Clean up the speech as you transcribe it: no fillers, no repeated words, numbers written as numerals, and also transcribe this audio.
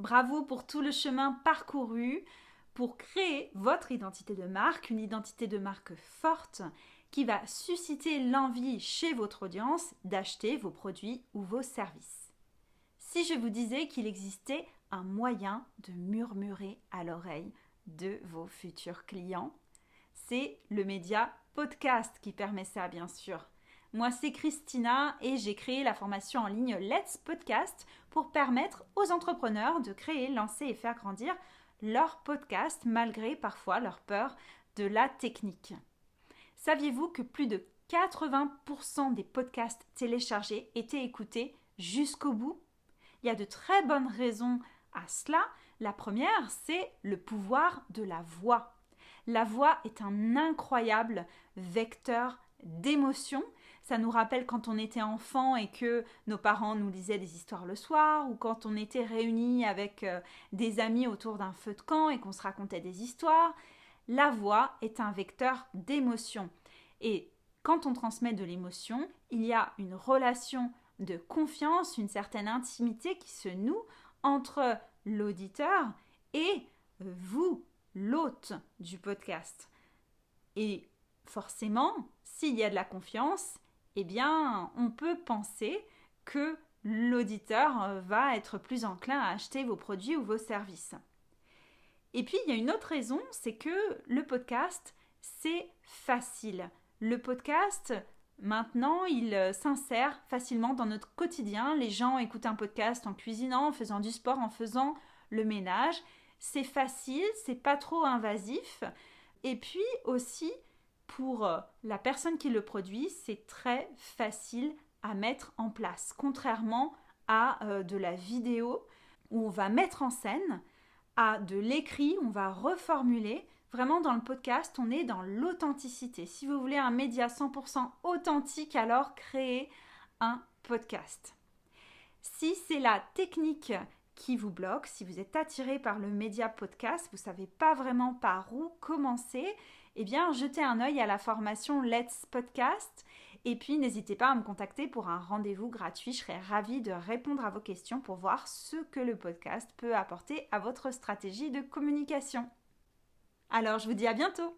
Bravo pour tout le chemin parcouru pour créer votre identité de marque, une identité de marque forte qui va susciter l'envie chez votre audience d'acheter vos produits ou vos services. Si je vous disais qu'il existait un moyen de murmurer à l'oreille de vos futurs clients, c'est le média podcast qui permet ça, bien sûr. Moi, c'est Christina et j'ai créé la formation en ligne Let's Podcast pour permettre aux entrepreneurs de créer, lancer et faire grandir leur podcast malgré parfois leur peur de la technique. Saviez-vous que plus de 80% des podcasts téléchargés étaient écoutés jusqu'au bout ? Il y a de très bonnes raisons à cela. La première, c'est le pouvoir de la voix. La voix est un incroyable vecteur d'émotion. Ça nous rappelle quand on était enfant et que nos parents nous lisaient des histoires le soir, ou quand on était réunis avec des amis autour d'un feu de camp et qu'on se racontait des histoires. La voix est un vecteur d'émotion. Et quand on transmet de l'émotion, il y a une relation de confiance, une certaine intimité qui se noue entre l'auditeur et vous, l'hôte du podcast. Et forcément, s'il y a de la confiance, eh bien, on peut penser que l'auditeur va être plus enclin à acheter vos produits ou vos services. Et puis, il y a une autre raison, c'est que le podcast, c'est facile. Le podcast, maintenant, il s'insère facilement dans notre quotidien. Les gens écoutent un podcast en cuisinant, en faisant du sport, en faisant le ménage. C'est facile, c'est pas trop invasif. Et puis aussi, pour la personne qui le produit, c'est très facile à mettre en place. Contrairement à de la vidéo où on va mettre en scène, à de l'écrit, on va reformuler. Vraiment, dans le podcast, on est dans l'authenticité. Si vous voulez un média 100% authentique, alors créez un podcast. Si c'est la technique qui vous bloque, si vous êtes attiré par le média podcast, vous ne savez pas vraiment par où commencer, eh bien, jetez un œil à la formation Let's Podcast. Et puis, n'hésitez pas à me contacter pour un rendez-vous gratuit. Je serai ravie de répondre à vos questions pour voir ce que le podcast peut apporter à votre stratégie de communication. Alors, je vous dis à bientôt!